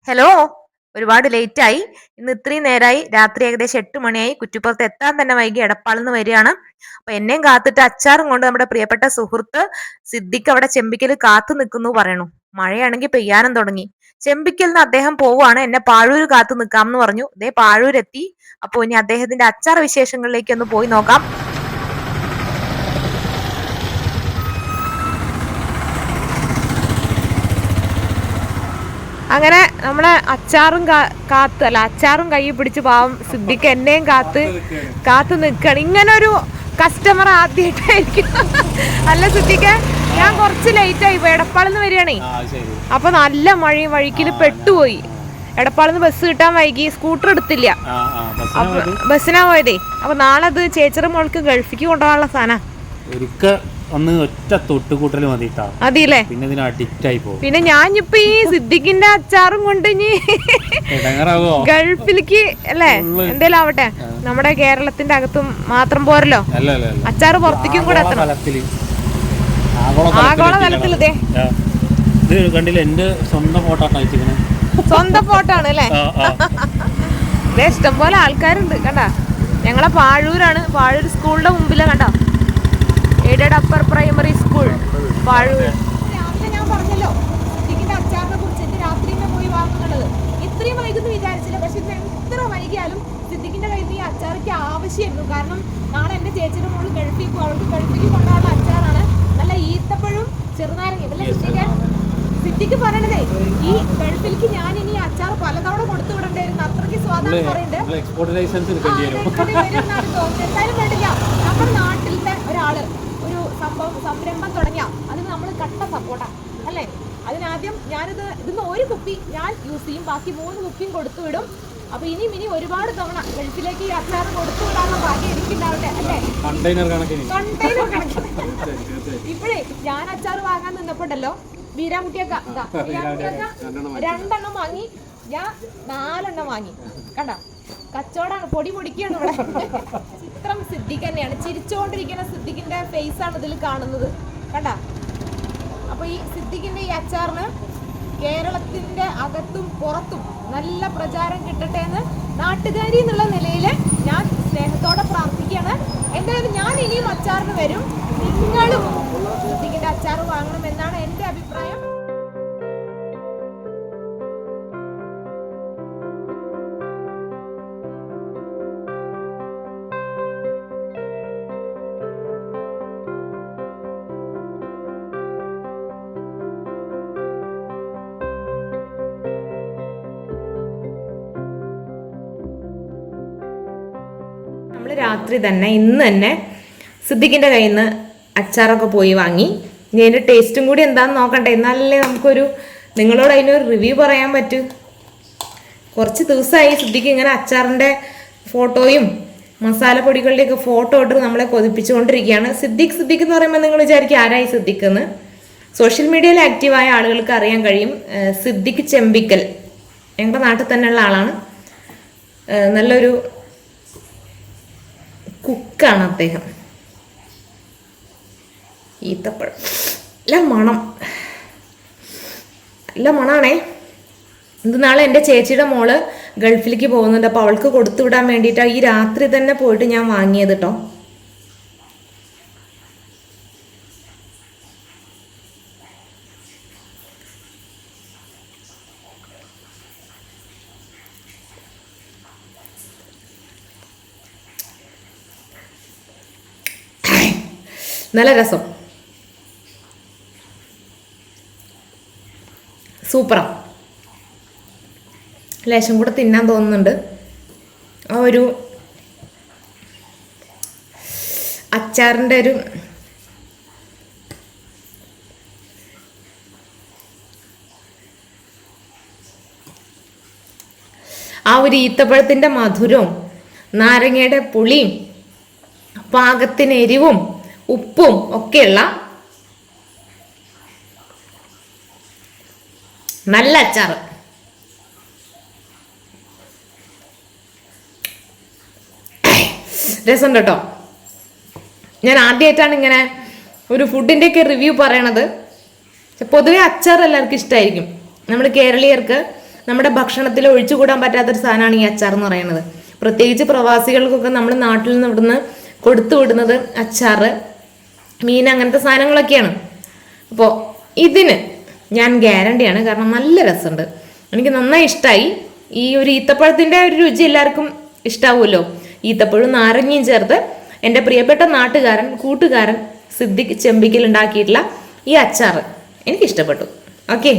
Hello, ഒരുപാട് ലേറ്റായി. ഇന്ന് ഇത്രയും നേരമായി. രാത്രി ഏകദേശം 8 മണിയായി. കുറ്റിപ്പുറത്ത് എത്താൻ തന്നെ വൈകി. എടപ്പാളിന്ന് വരികയാണ്. അപ്പൊ എന്നെയും കാത്തിട്ട് അച്ചാറും കൊണ്ട് നമ്മുടെ പ്രിയപ്പെട്ട സുഹൃത്ത് സിദ്ദിഖ് അവിടെ ചെമ്പിക്കൽ കാത്തു നിൽക്കുന്നു പറയണു. മഴയാണെങ്കിൽ പെയ്യാനും തുടങ്ങി. ചെമ്പിക്കൽ നിന്ന് അദ്ദേഹം പോവാണ്. എന്നെ പാഴൂര് കാത്തു നിൽക്കാം എന്ന് പറഞ്ഞു. ദേ പാഴൂരെത്തി. അപ്പൊ ഇനി അദ്ദേഹത്തിന്റെ അച്ചാർ വിശേഷങ്ങളിലേക്ക് ഒന്ന് പോയി നോക്കാം. അങ്ങനെ നമ്മളെ അച്ചാറും കൈ പിടിച്ച് പാവം സിദ്ദിഖ് എന്നെയും കാത്തു നിൽക്കണം. ഇങ്ങനൊരു കസ്റ്റമർ ആദ്യമായിട്ടായിരിക്കും. അല്ല സിദ്ദിഖ്, ഞാൻ കുറച്ച് ലേറ്റ് ആയി പോയി. എടപ്പാളിന്ന് വരികയാണേ. അപ്പൊ നല്ല മഴയും വഴിക്കില് പെട്ടുപോയി. എടപ്പാളിന്ന് ബസ് കിട്ടാൻ വൈകി. സ്കൂട്ടർ എടുത്തില്ല. ബസ്സിനാ പോയതേ. അപ്പൊ നാളെ അത് ചേച്ചറ മോൾക്ക് ഗൾഫിക്ക് കൊണ്ടുപോകാനുള്ള സാധന. ഒന്ന് ഒറ്റ തൊട്ടുകൂട്ടൽ മതിട്ടാ. അതില്ലേ, പിന്നെ ഇതിന് അഡിക്റ്റ് ആയി പോകും. പിന്നെ ഞാനിപ്പോ ഈ സിദ്ദിഖിന്റെ അച്ചാറും കൊണ്ട് ഇനി ഗൾഫിലേക്ക് അല്ലേ എന്തേലും ആവട്ടെ. നമ്മുടെ കേരളത്തിന്റെ അകത്തും മാത്രം പോരല്ലോ, അച്ചാറ് പുറത്തേക്കും കൂടെ എത്തണം. ആഗോള തലത്തിൽ ഇതേ കണ്ടില്ല, എന്റെ സ്വന്തം ഫോട്ടോ ആണ് അല്ലേ. ഇതേ ഇഷ്ടം പോലെ ആൾക്കാരുണ്ട് കണ്ടാ. ഞങ്ങളെ പാഴൂരാണ്. പാഴൂർ സ്കൂളിന്റെ മുമ്പില് കണ്ടോ, aided upper primary school Pazhoor. രാവിലെ ഞാൻ പറഞ്ഞല്ലോ സിദ്ദിഖിന്റെ അച്ചാറിനെ കുറിച്ച്. ഇത് രാത്രി തന്നെ പോയി വാങ്ങുന്നത്. ഇത്രയും വൈകുന്നു വിചാരിച്ചില്ല. പക്ഷെ ഇത് എത്ര വൈകിയാലും സിദ്ദിഖിന്റെ കയ്യിൽ നിന്ന് ഈ അച്ചാറിക്ക് ആവശ്യമായിരുന്നു. കാരണം നാളെ എന്റെ ചേച്ചിയുടെ മോള് ഗൾഫിൽ പോകും. അവൾക്ക് ഗൾഫിൽ കൊണ്ടുപോകുന്ന അച്ചാറാണ്. നല്ല ഈത്തപ്പഴും ചെറുനാരങ്ങ. ഇതല്ലേ സിദ്ദിഖ് പറയണതേ, ഈ ഗൾഫിലേക്ക് ഞാൻ ഇനി അച്ചാർ പലതവണ കൊടുത്തു വിടണ്ടായിരുന്നു. അത്രയ്ക്ക് സ്വാദാണ് പറയുന്നത്. എന്തായാലും വേണ്ടില്ല, നമ്മുടെ നാട്ടിലത്തെ ഒരാള് ഒരു സംരംഭം തുടങ്ങിയ അതിന് നമ്മൾ കട്ട സപ്പോർട്ടാണ് അല്ലേ. അതിനാദ്യം ഇതിന്ന് ഒരു കുപ്പി ഞാൻ യൂസ് ചെയ്യും, ബാക്കി 3 കുപ്പിയും കൊടുത്തു വിടും. അപ്പൊ ഇനി ഒരുപാട് തവണ ഗൾഫിലേക്ക് ഈ അച്ചാർ കൊടുത്തു വിടാനുള്ള ഭാഗ്യം എനിക്കുണ്ടാവട്ടെ അല്ലേ. കണ്ടെയ്നർ കണക്കിന് ഇപ്പോഴേ ഞാൻ അച്ചാർ വാങ്ങാൻ നിന്നപ്പോണ്ടല്ലോ, വീരാമുട്ടിയൊക്കെ 2 വാങ്ങി, ഞാൻ 4 വാങ്ങി. കണ്ട കച്ചവടാണ്, പൊടിക്കുകയാണ് ഇവിടെ. ചിത്രം സിദ്ദിഖ് തന്നെയാണ്. ചിരിച്ചുകൊണ്ടിരിക്കുന്ന സിദ്ദിഖിന്റെ ഫേസ് ആണ് ഇതിൽ കാണുന്നത് കണ്ട. അപ്പൊ ഈ സിദ്ദിഖിന്റെ ഈ അച്ചാറിന് കേരളത്തിന്റെ അകത്തും പുറത്തും നല്ല പ്രചാരം കിട്ടട്ടെ എന്ന് നാട്ടുകാരി എന്നുള്ള നിലയിൽ ഞാൻ സ്നേഹത്തോടെ പ്രാർത്ഥിക്കുകയാണ്. എന്തായാലും ഞാൻ ഇനിയും അച്ചാറിന് വരും. നിങ്ങളും സിദ്ദിഖിന്റെ അച്ചാർ വാങ്ങണം എന്നാണ് എന്റെ അഭിപ്രായം. രാത്രി തന്നെ ഇന്ന് തന്നെ സിദ്ദിഖിന്റെ കയ്യിൽ നിന്ന് അച്ചാറൊക്കെ പോയി വാങ്ങി. ഇനി അതിന്റെ ടേസ്റ്റും കൂടി എന്താണെന്ന് നോക്കട്ടെ. എന്നാലല്ലേ നമുക്കൊരു നിങ്ങളോട് അതിനൊരു റിവ്യൂ പറയാൻ പറ്റൂ. കുറച്ച് ദിവസമായി സിദ്ദിഖ് ഇങ്ങനെ അച്ചാറിന്റെ ഫോട്ടോയും മസാലപ്പൊടികളുടെയൊക്കെ ഫോട്ടോ ഇട്ട് നമ്മളെ കൊതിപ്പിച്ചുകൊണ്ടിരിക്കുകയാണ്. സിദ്ദിഖ് എന്ന് പറയുമ്പോൾ നിങ്ങൾ വിചാരിക്കും ആരായി സിദ്ദിഖ് എന്ന്. സോഷ്യൽ മീഡിയയിൽ ആക്റ്റീവായ ആളുകൾക്ക് അറിയാൻ കഴിയും. സിദ്ദിഖ് ചെമ്പിക്കൽ ഞങ്ങളുടെ നാട്ടിൽ തന്നെയുള്ള ആളാണ്. നല്ലൊരു കുക്കാണ് അദ്ദേഹം. ഈത്തപ്പഴം നല്ല മണാണേ. ഇത് നാളെ എൻ്റെ ചേച്ചിയുടെ മോള് ഗൾഫിലേക്ക് പോകുന്നുണ്ട്. അപ്പോൾ അവൾക്ക് കൊടുത്തു വിടാൻ വേണ്ടിയിട്ടാണ് ഈ രാത്രി തന്നെ പോയിട്ട് ഞാൻ വാങ്ങിയത് കേട്ടോ. നല്ല രസം, സൂപ്പറാ. ലേശം കൂടെ തിന്നാൻ തോന്നുന്നുണ്ട്. ആ ഒരു അച്ചാറിൻ്റെ ഒരു ഈത്തപ്പഴത്തിൻ്റെ മധുരവും നാരങ്ങയുടെ പുളിയും പാകത്തിന് എരിവും ഉപ്പും ഒക്കെയുള്ള നല്ല അച്ചാറ്. രസം കേട്ടോ. ഞാൻ ആദ്യമായിട്ടാണ് ഇങ്ങനെ ഒരു ഫുഡിൻ്റെയൊക്കെ റിവ്യൂ പറയണത്. പൊതുവെ അച്ചാർ എല്ലാവർക്കും ഇഷ്ടമായിരിക്കും. നമ്മൾ കേരളീയർക്ക് നമ്മുടെ ഭക്ഷണത്തിൽ ഒഴിച്ചുകൂടാൻ പറ്റാത്തൊരു സാധനമാണ് ഈ അച്ചാർ എന്ന് പറയുന്നത്. പ്രത്യേകിച്ച് പ്രവാസികൾക്കൊക്കെ നമ്മൾ നാട്ടിൽ നിന്ന് ഇവിടുന്ന് കൊടുത്തു വിടുന്നത് അച്ചാറ്, മീൻ, അങ്ങനത്തെ സാധനങ്ങളൊക്കെയാണ്. അപ്പോൾ ഇതിന് ഞാൻ ഗ്യാരണ്ടിയാണ്, കാരണം നല്ല രസമുണ്ട്, എനിക്ക് നന്നായി ഇഷ്ടമായി. ഈ ഒരു ഈത്തപ്പഴത്തിൻ്റെ ഒരു രുചി എല്ലാവർക്കും ഇഷ്ടാവുമല്ലോ. ഈത്തപ്പഴവും നാരങ്ങയും ചേർത്ത് എൻ്റെ പ്രിയപ്പെട്ട നാട്ടുകാരൻ കൂട്ടുകാരൻ സിദ്ദിഖ് ചെമ്പിക്കൽ ഉണ്ടാക്കിയിട്ടുള്ള ഈ അച്ചാർ എനിക്ക് ഇഷ്ടപ്പെട്ടു. ഓക്കെ.